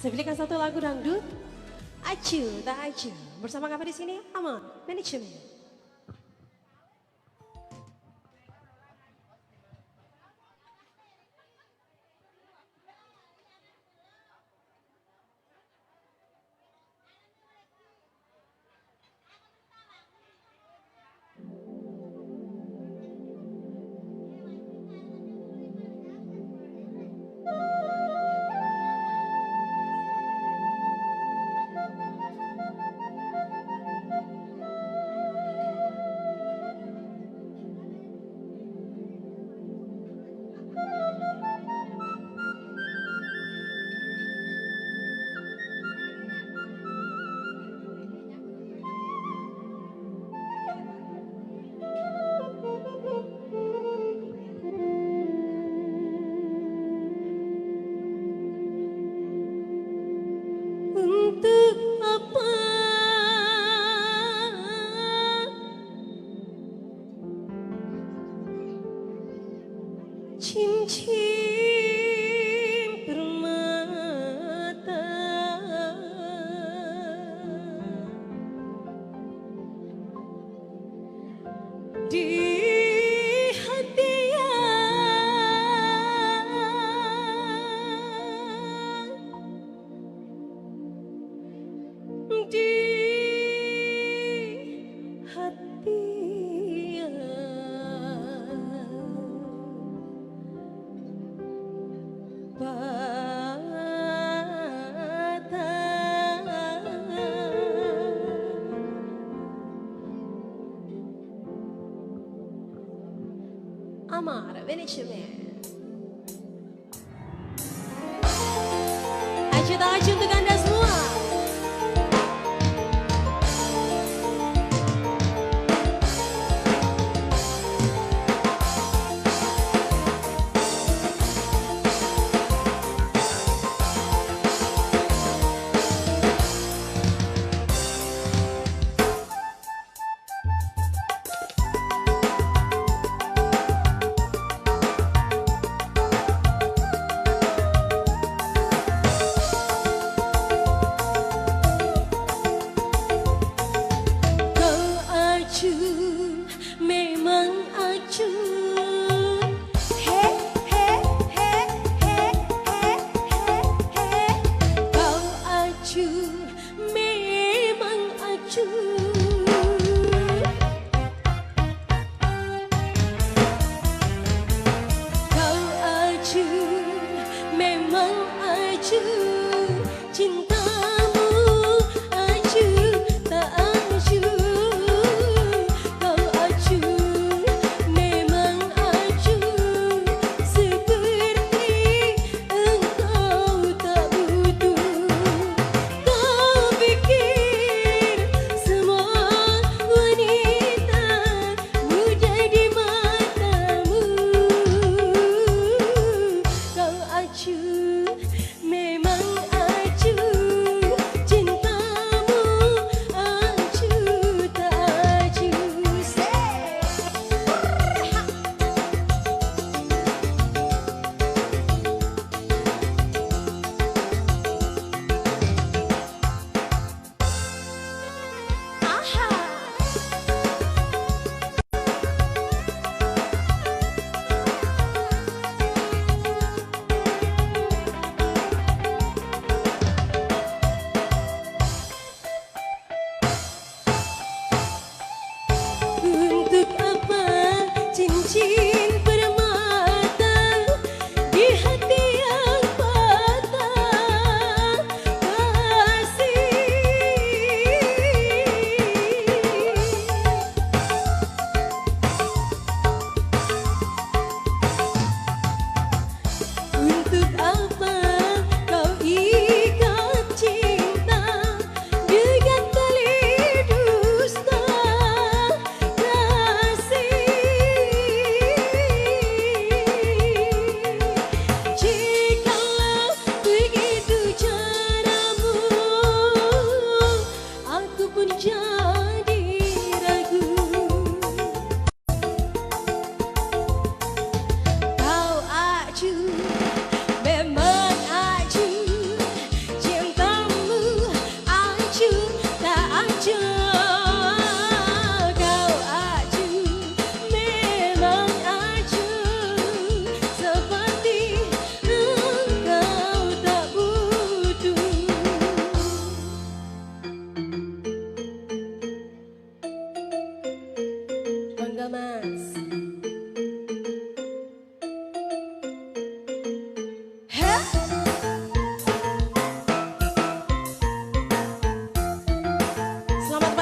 Saya pilihkan satu lagu dangdut, Acu Tak Acu. Bersama kami di sini, Aman Manajemen. Untuk apa cincin permata di hati di hati Amar Manajemen. Acu tak acu untuk Anda semua. Memang acu, he he he he he he, kau acu, memang acu. Kau acu, memang acu, cintamu acu tak acu. Memang acu.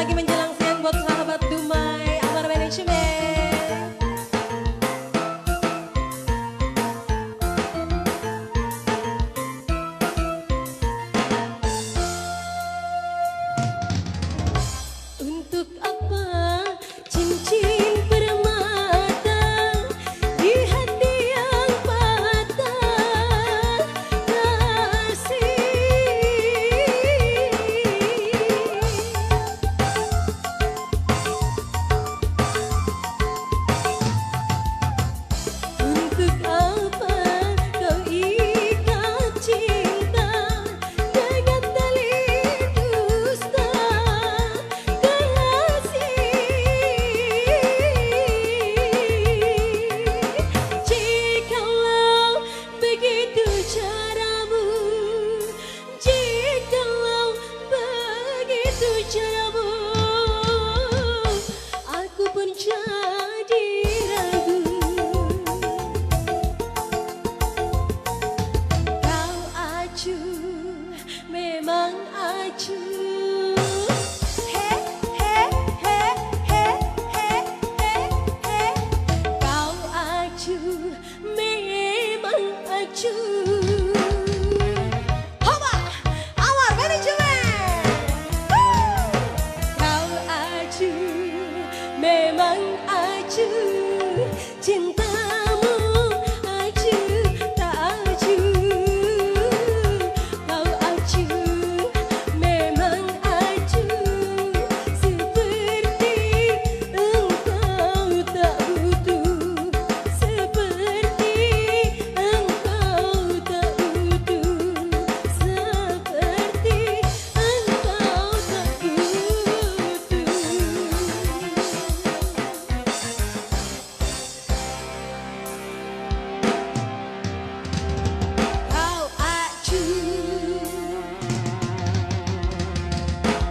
lagi menjelang siang buat sahabat Dumai Amar Manajemen. Untuk apa cincin permata di hati yang patah kasih? Untuk apa kau ikat cinta dengan tali dusta kasih? Jikalau begitu caramu, jikalau begitu caramu, aku pun jadi ragu. Kau acuh, memang acuh. He he he he he he he. Kau acuh, memang acuh. Hoba, Amar Manajemen. Kau acuh, memang acuh. Cintamu acuh, tak acuh. Kau acuh, memang acuh. Seperti engkau tak butuh, seperti engkau tak butuh, seperti engkau tak butuh. Kau acuh,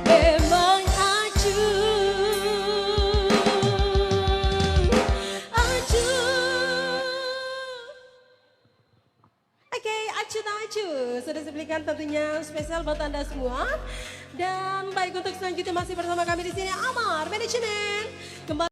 memang acuh, acuh. Oke, acuh tak acuh. Sudah saya belikan tentunya spesial buat Anda semua. Dan baik, untuk selanjutnya masih bersama kami di sini Amar Manajemen. Kembali